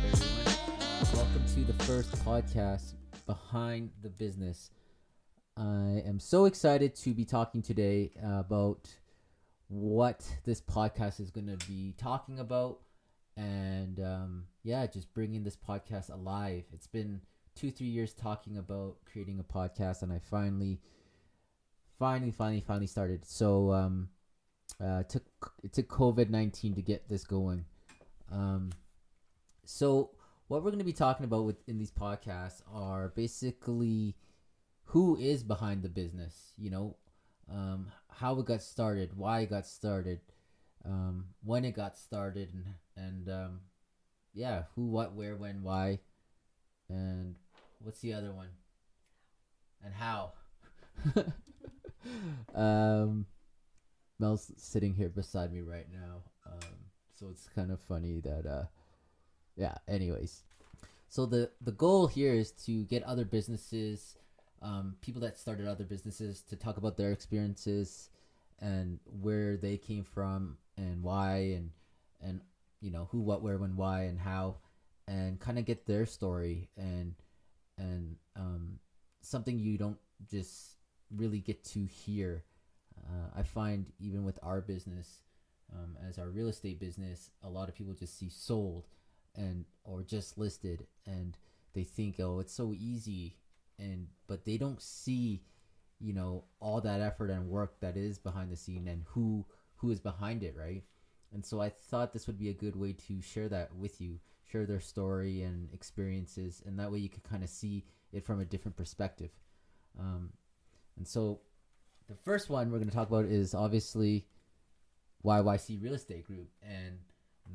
everyone. Welcome to the first podcast behind the business. I am so excited to be talking today about what this podcast is going to be talking about, and just bringing this podcast alive. It's been 2-3 years talking about creating a podcast, and I finally started. So it took COVID-19 to get this going. So what we're going to be talking about in these podcasts are basically who is behind the business, how it got started, why it got started, when it got started, and who, what, where, when, why, and what's the other one, and how. Mel's sitting here beside me right now, so it's kind of funny that anyways, so the goal here is to get other businesses, people that started other businesses, to talk about their experiences and where they came from and why, and who, what, where, when, why, and how, and kind of get their story, and something you don't just really get to hear. I find even with our business, as our real estate business, a lot of people just see sold or just listed, and they think, oh, it's so easy, but they don't see all that effort and work that is behind the scene, and who is behind it, right? And so I thought this would be a good way to share that with you, share their story and experiences, and that way you could kind of see it from a different perspective. And so the first one we're going to talk about is obviously YYC Real Estate Group and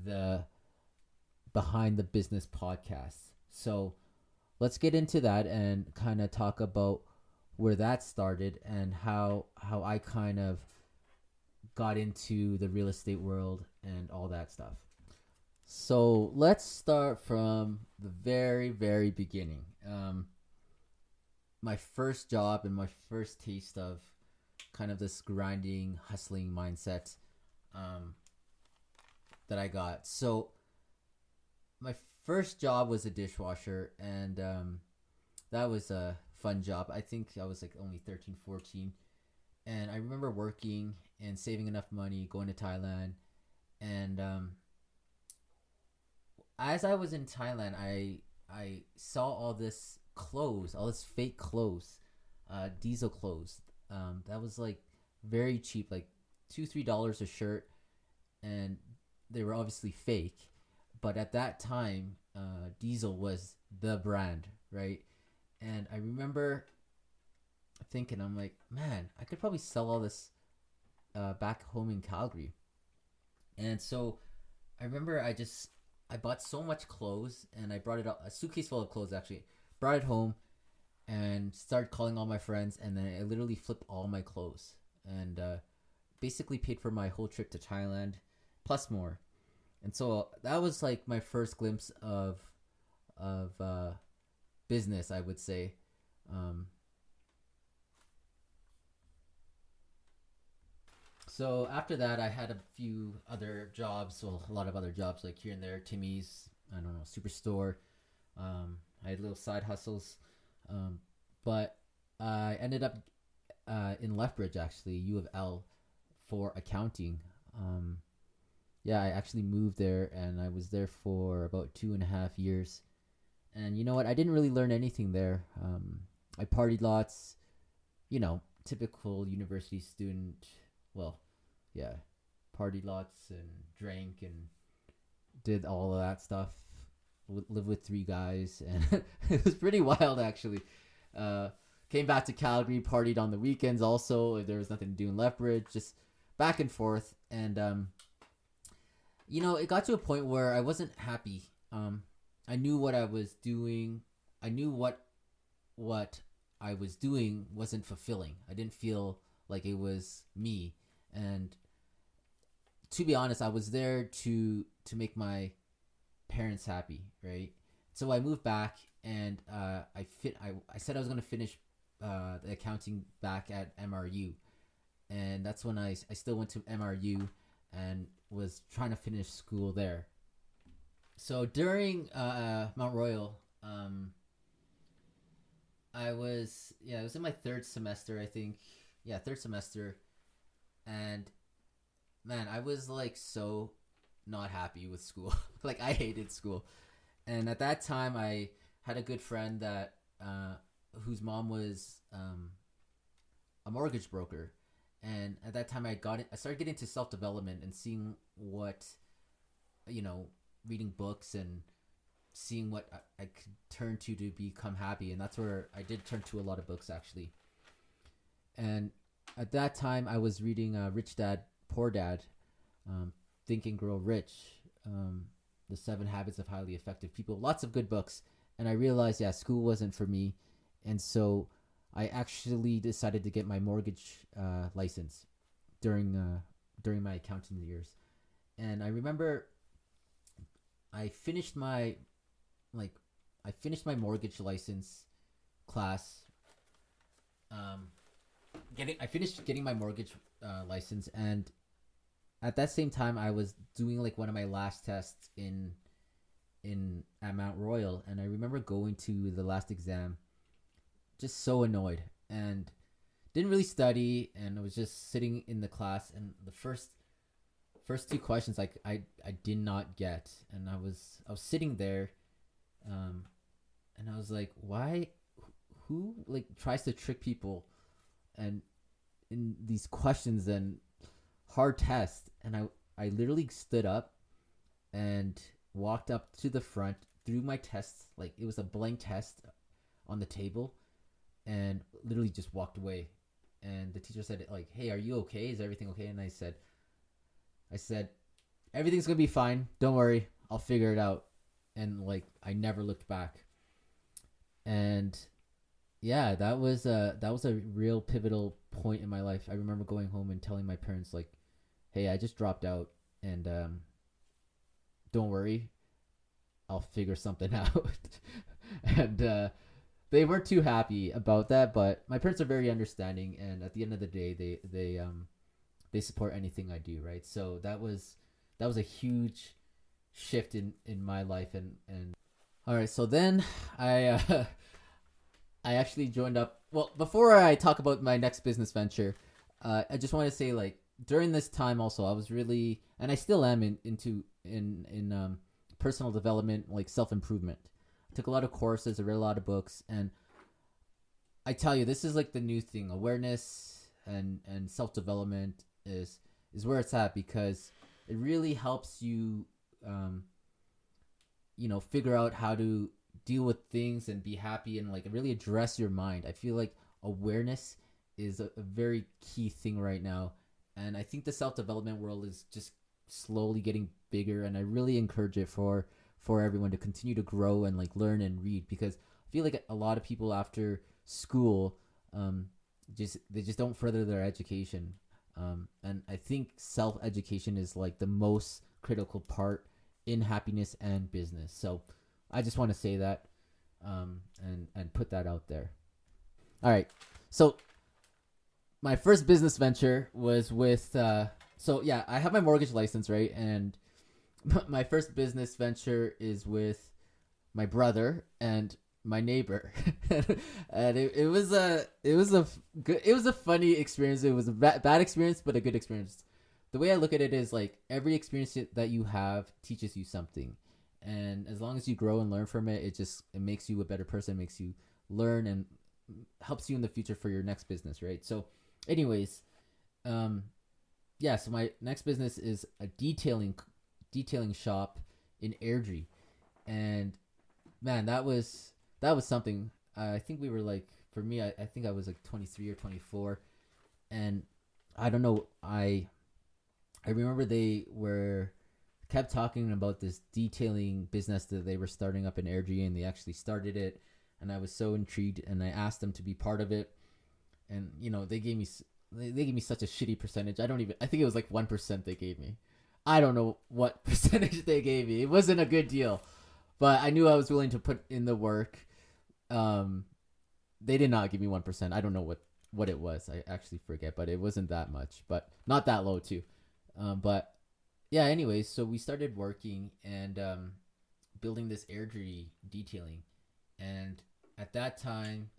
the Behind the Business podcast. So let's get into that and kind of talk about where that started and how I kind of got into the real estate world and all that stuff. So let's start from the very, very beginning. My first job and my first taste of kind of this grinding, hustling mindset that I got. So my first job was a dishwasher, and that was a fun job. I think I was like only 13, 14. And I remember working and saving enough money, going to Thailand. And as I was in Thailand, I saw all this clothes, all this fake clothes, diesel clothes. That was like very cheap, like $2-3 a shirt. And they were obviously fake. But at that time, Diesel was the brand, right? And I remember thinking, I'm like, man, I could probably sell all this back home in Calgary. And so I remember I bought so much clothes, and I brought it up, a suitcase full of clothes actually, brought it home and started calling all my friends, and then I literally flipped all my clothes and basically paid for my whole trip to Thailand plus more. And so that was like my first glimpse of business, I would say. So after that, I had a few other jobs, well, a lot of other jobs, like here and there, Timmy's, I don't know, Superstore. I had little side hustles, but I ended up in Lethbridge, actually, U of L, for accounting. I actually moved there, and I was there for about 2.5 years. And you know what? I didn't really learn anything there. I partied lots, typical university student. Well, yeah, partied lots and drank and did all of that stuff. Lived with 3 guys, and it was pretty wild, actually. Came back to Calgary, partied on the weekends also, if there was nothing to do in Lethbridge, just back and forth. And it got to a point where I wasn't happy. I knew what I was doing. I knew what I was doing wasn't fulfilling. I didn't feel like it was me. And to be honest, I was there to make my parents happy, right? So I moved back, and I said I was going to finish the accounting back at MRU. And that's when I still went to MRU and was trying to finish school there. So during Mount Royal, I was yeah, it was in my third semester, I think. Yeah, third semester, and man, I was like so not happy with school. Like I hated school, and at that time, I had a good friend that whose mom was a mortgage broker, and at that time, I started getting into self development and seeing what you know, reading books and seeing what I could turn to become happy, and that's where I did turn to a lot of books actually. And at that time, I was reading Rich Dad Poor Dad, um, Think and Grow Rich, um, The 7 Habits of Highly Effective People, lots of good books. And I realized, yeah, school wasn't for me, and so I actually decided to get my mortgage license during during my accounting years. And I remember I finished my like I finished my mortgage license class. Um, getting I finished getting my mortgage license, and at that same time, I was doing like one of my last tests in at Mount Royal, and I remember going to the last exam just so annoyed and didn't really study, and I was just sitting in the class, and the first two questions like I did not get, and I was sitting there, um, and I was like, why, who like tries to trick people and in these questions and hard tests, and I literally stood up and walked up to the front, threw my test, like it was a blank test on the table, and literally just walked away. And the teacher said like, hey, are you okay, is everything okay? And I said everything's gonna be fine, don't worry, I'll figure it out. And like I never looked back. And yeah, that was a real pivotal point in my life. I remember going home and telling my parents like, hey, I just dropped out, and don't worry, I'll figure something out. And they weren't too happy about that, but my parents are very understanding, and at the end of the day, they support anything I do, right? So that was a huge shift in my life, and all right. So then I I actually joined up. Well, before I talk about my next business venture, I just want to say like during this time also I was really, and I still am in personal development, like self improvement. I took a lot of courses, I read a lot of books, and I tell you, this is like the new thing. Awareness and self development is where it's at, because it really helps you, um, figure out how to deal with things and be happy and like really address your mind. I feel like awareness is a very key thing right now, and I think the self development world is just slowly getting bigger, and I really encourage it for everyone to continue to grow and like learn and read, because I feel like a lot of people after school, um, they just don't further their education, and I think self education is like the most critical part in happiness and business. So I just want to say that, and put that out there. All right, so my first business venture was with so yeah, I have my mortgage license, right? And my first business venture is with my brother and my neighbor. And it was a good, it was a funny experience. It was a bad experience, but a good experience. The way I look at it is like every experience that you have teaches you something, and as long as you grow and learn from it, it makes you a better person, makes you learn, and helps you in the future for your next business, right? So anyways, um yeah, so my next business is a detailing shop in Airdrie. And man, that was something. I think we were like, for me, I think I was like 23 or 24, and I don't know, I remember they were kept talking about this detailing business that they were starting up in Airdrie, and they actually started it, and I was so intrigued, and I asked them to be part of it. And they gave me such a shitty percentage. I think it was like 1% they gave me. I don't know what percentage they gave me. It wasn't a good deal, but I knew I was willing to put in the work. Um, they did not give me 1%. I don't know what it was. I actually forget, but it wasn't that much, but not that low too. But yeah, anyways, so we started working, and building this airdrie detailing. And at that time,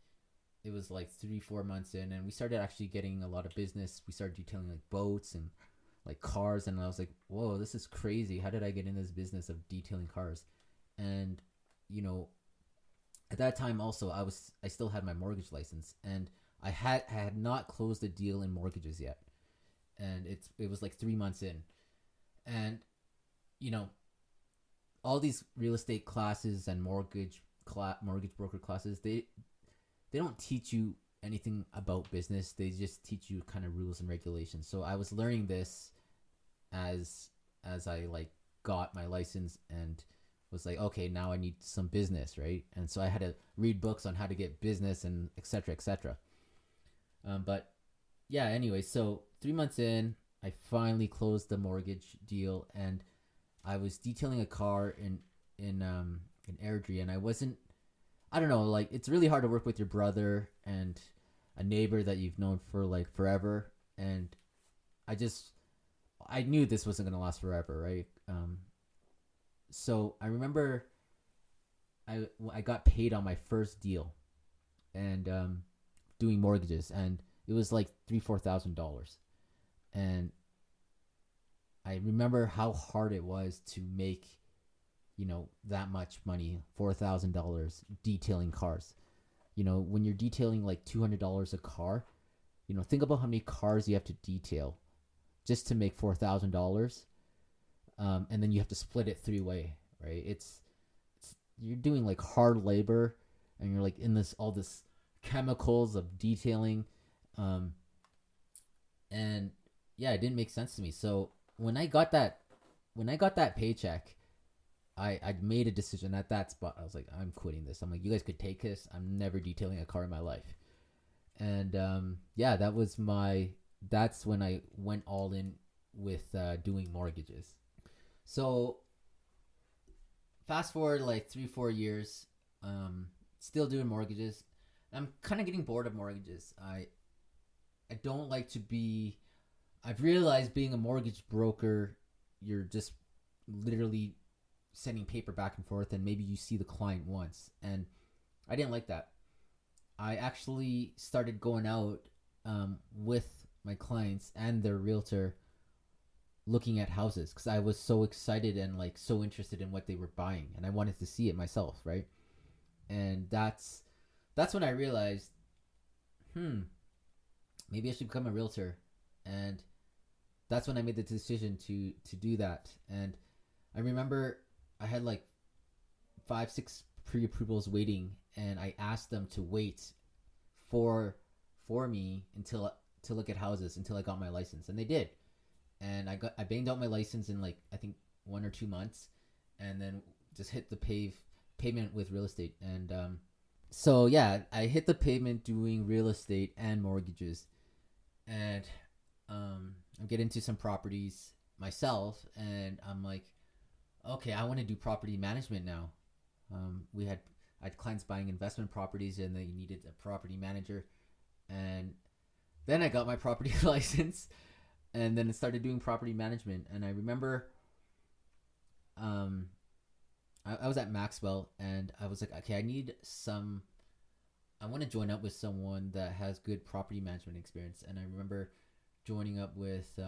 it was like 3-4 months in, and we started actually getting a lot of business. We started detailing like boats and like cars, and I was like, whoa, this is crazy. How did I get in this business of detailing cars? And you know, at that time also, I still had my mortgage license, and I had not closed a deal in mortgages yet, and it was like 3 months in. And you know, all these real estate classes and mortgage broker classes, they don't teach you anything about business. They just teach you kind of rules and regulations. So I was learning this as I like got my license, and was like, okay, now I need some business, right? And so I had to read books on how to get business and etc. etc. But yeah, anyway, so 3 months in, I finally closed the mortgage deal, and I was detailing a car in Airdrie, and I don't know, like it's really hard to work with your brother and a neighbor that you've known for like forever, and I just I knew this wasn't gonna last forever, right? So I remember I got paid on my first deal, and doing mortgages, and it was like $3,000-4,000, and I remember how hard it was to make that much money, $4,000 detailing cars. When you're detailing like $200 a car, think about how many cars you have to detail just to make $4,000, and then you have to split it three-way, right? It's you're doing like hard labor, and you're like in all this chemicals of detailing, and yeah, it didn't make sense to me. So when I got that paycheck, I made a decision at that spot. I was like, I'm quitting this. I'm like, you guys could take this. I'm never detailing a car in my life. And yeah, that's when I went all in with doing mortgages. So fast forward like 3-4 years, still doing mortgages. I'm kind of getting bored of mortgages. I don't like to be. I've realized being a mortgage broker, you're just literally sending paper back and forth, and maybe you see the client once, and I didn't like that. I actually started going out with my clients and their realtor, looking at houses, because I was so excited and like so interested in what they were buying, and I wanted to see it myself, right? And that's when I realized, maybe I should become a realtor. And that's when I made the decision to do that. And I remember I had like 5-6 pre-approvals waiting, and I asked them to wait for me until to look at houses until I got my license, and they did. And I banged out my license in like I think 1 or 2 months, and then just hit the pavement with real estate. And so yeah, I hit the pavement doing real estate and mortgages, and I'm getting into some properties myself, and I'm like, okay, I want to do property management now. I had clients buying investment properties, and they needed a property manager, and then I got my property license, and then I started doing property management. And I remember, I was at Maxwell, and I was like, okay, I want to join up with someone that has good property management experience. And I remember joining up with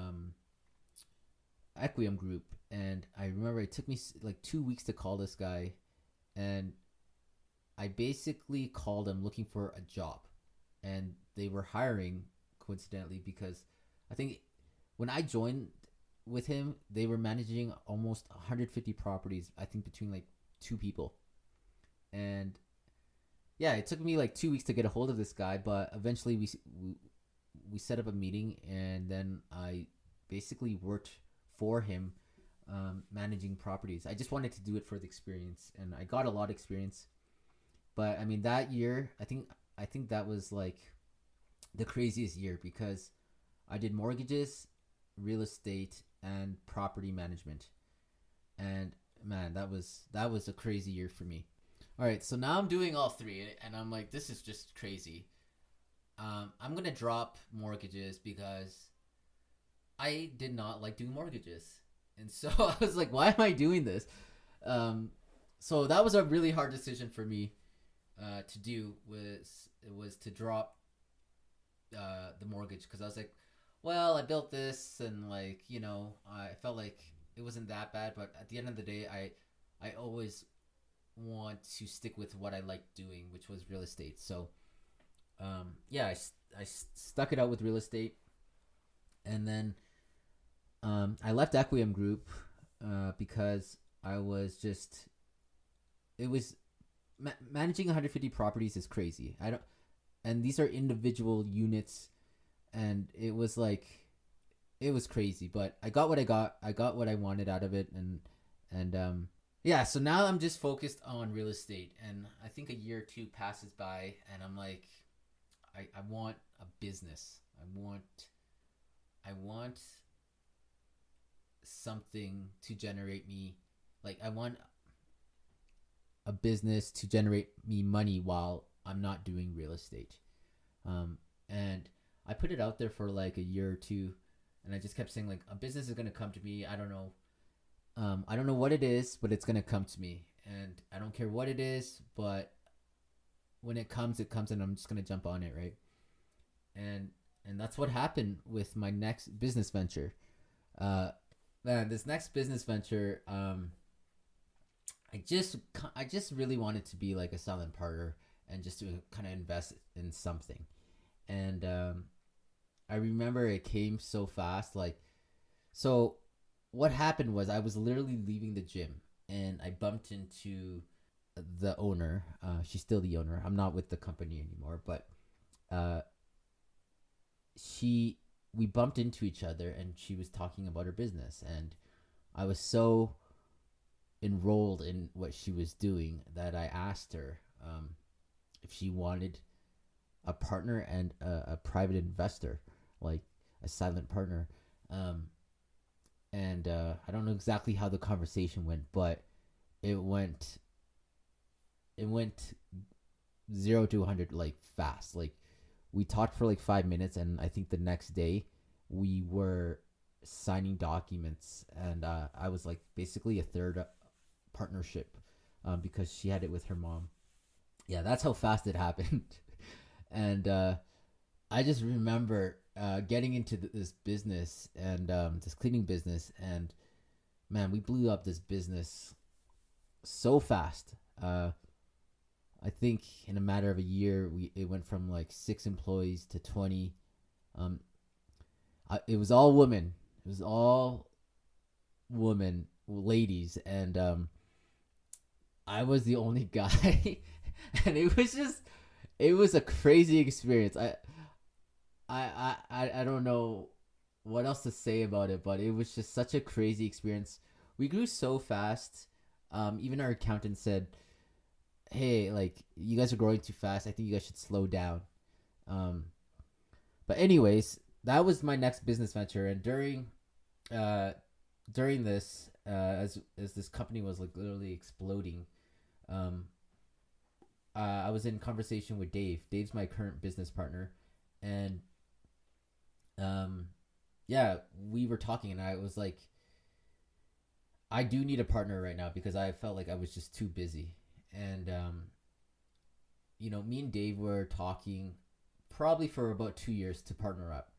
Equium Group, and I remember it took me like 2 weeks to call this guy, and I basically called him looking for a job, and they were hiring, coincidentally, because I think when I joined with him, they were managing almost 150 properties, I think between like two people. And yeah, it took me like 2 weeks to get a hold of this guy, but eventually we set up a meeting, and then I basically worked for him, managing properties. I just wanted to do it for the experience, and I got a lot of experience. But I mean, that year, I think that was like the craziest year, because I did mortgages, real estate, and property management. And man, that was a crazy year for me. All right, so now I'm doing all three, and I'm like, this is just crazy. I'm gonna drop mortgages because I did not like doing mortgages, and so I was like, why am I doing this? so that was a really hard decision for me to do. Was to drop the mortgage, because I was like, well, I built this, and like, I felt like it wasn't that bad. But at the end of the day, I always want to stick with what I like doing, which was real estate. So yeah, I stuck it out with real estate, and then I left Equium Group because I was just it was managing 150 properties is crazy. I don't, and these are individual units, and it was crazy. But I got what I got. I got what I wanted out of it, and yeah. So now I'm just focused on real estate, and I think a year or two passes by, and I'm like, I want a business. I want something to generate me, like I want a business to generate me money while I'm not doing real estate. And I put it out there for like a year or two, and I just kept saying like a business is gonna come to me. I don't know. I don't know what it is, but it's gonna come to me, and I don't care what it is. But when it comes, and I'm just gonna jump on it, right? And that's what happened with my next business venture. Uh, Man, this next business venture, I just really wanted to be like a silent partner and just to kind of invest in something. And I remember it came so fast. Like, so what happened was I was literally leaving the gym, and I bumped into the owner. She's still the owner. I'm not with the company anymore, but uh, she we bumped into each other, and she was talking about her business, and I was so enrolled in what she was doing that I asked her if she wanted a partner and a private investor, like a silent partner. Um, and I don't know exactly how the conversation went, but it went it went 0 to 100 like fast. Like we talked for like 5 minutes, and I think the next day we were signing documents, and I was like basically a third partnership because she had it with her mom. Yeah, that's how fast it happened. And I just remember getting into this business, and this cleaning business, and man, we blew up this business so fast. I think in a matter of a year, it went from like 6 employees to 20. Um, it was all women. It was all women, ladies, and I was the only guy, and it was a crazy experience. I don't know what else to say about it, but it was just such a crazy experience. We grew so fast. Even our accountant said, "Hey, like you guys are growing too fast. I think you guys should slow down." Um, but anyways, that was my next business venture, and during this, as this company was like literally exploding, um, I was in conversation with Dave. Dave's my current business partner, and um, yeah, we were talking, and I was like, I do need a partner right now because I felt like I was just too busy, and me and Dave were talking probably for about 2 years to partner up,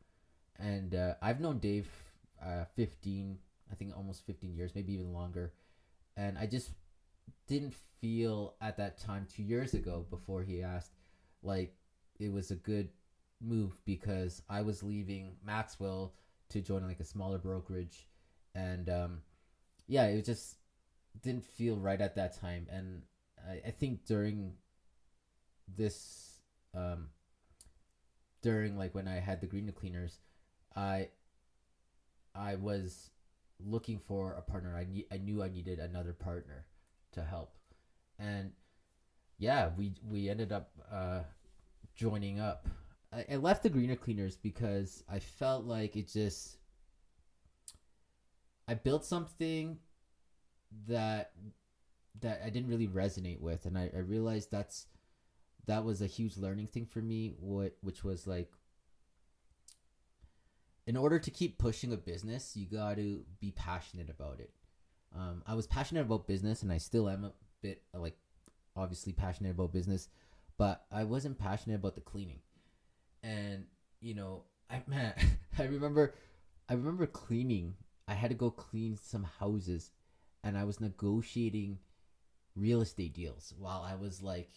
and I've known Dave 15, I think almost 15 years, maybe even longer, and I just didn't feel at that time 2 years ago before he asked, like it was a good move because I was leaving Maxwell to join like a smaller brokerage, and yeah, it just didn't feel right at that time. And I think this um, during like when I had the green cleaners, I I was looking for a partner. I knew I needed another partner to help, and yeah, we ended up joining up. I left the greener cleaners because I felt like I built something that I didn't really resonate with, and I realized that was a huge learning thing for me. Which was like, in order to keep pushing a business, you got to be passionate about it. I was passionate about business, and I still am bit like obviously passionate about business, but I wasn't passionate about the cleaning. And you know, I man, I remember, I remember cleaning. I had to go clean some houses, and I was negotiating real estate deals while I was like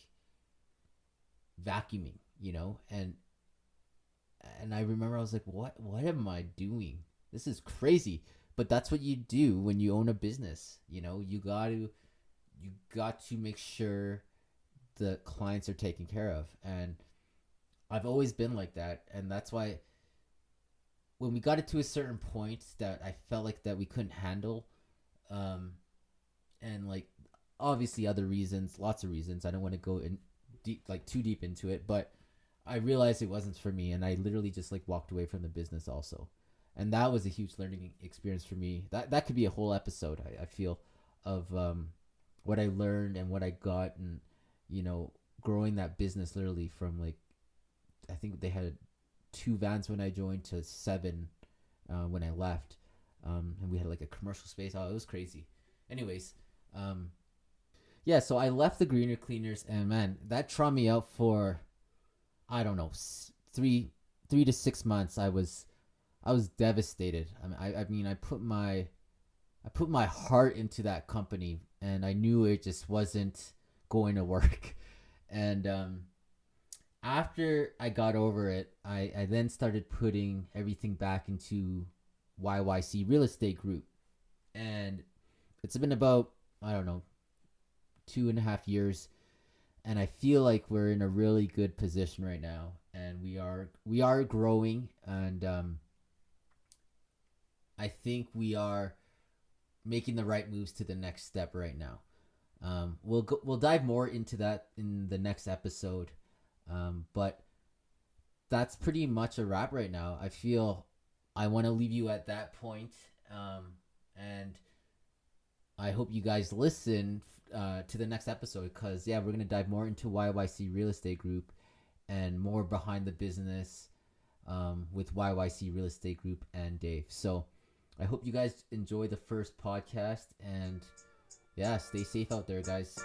vacuuming, you know, and I remember I was like, what am I doing? This is crazy. But that's what you do when you own a business. You know, you got to make sure the clients are taken care of. And I've always been like that, and that's why when we got it to a certain point that I felt like that we couldn't handle, um, and like obviously other reasons, lots of reasons. I don't want to go in deep, like too deep into it, but I realized it wasn't for me, and I literally just like walked away from the business also, and that was a huge learning experience for me. That could be a whole episode. I feel of what I learned and what I got, and you know, growing that business literally from like I think they had 2 vans when I joined to 7 when I left, and we had like a commercial space. Oh, it was crazy. Anyways, yeah, so I left the Greener Cleaners, and man, that trod me out for I don't know 3 to 6 months. I was devastated. I mean, I put my heart into that company, and I knew it just wasn't going to work. And after I got over it, I then started putting everything back into YYC Real Estate Group, and it's been about I don't know 2.5 years, and I feel like we're in a really good position right now, and we are growing, and I think we are making the right moves to the next step right now. We'll dive more into that in the next episode, but that's pretty much a wrap right now. I feel I want to leave you at that point, and I hope you guys listen to the next episode because yeah, we're gonna dive more into YYC Real Estate Group and more behind the business with YYC Real Estate Group and Dave. So I hope you guys enjoy the first podcast, and yeah, stay safe out there, guys.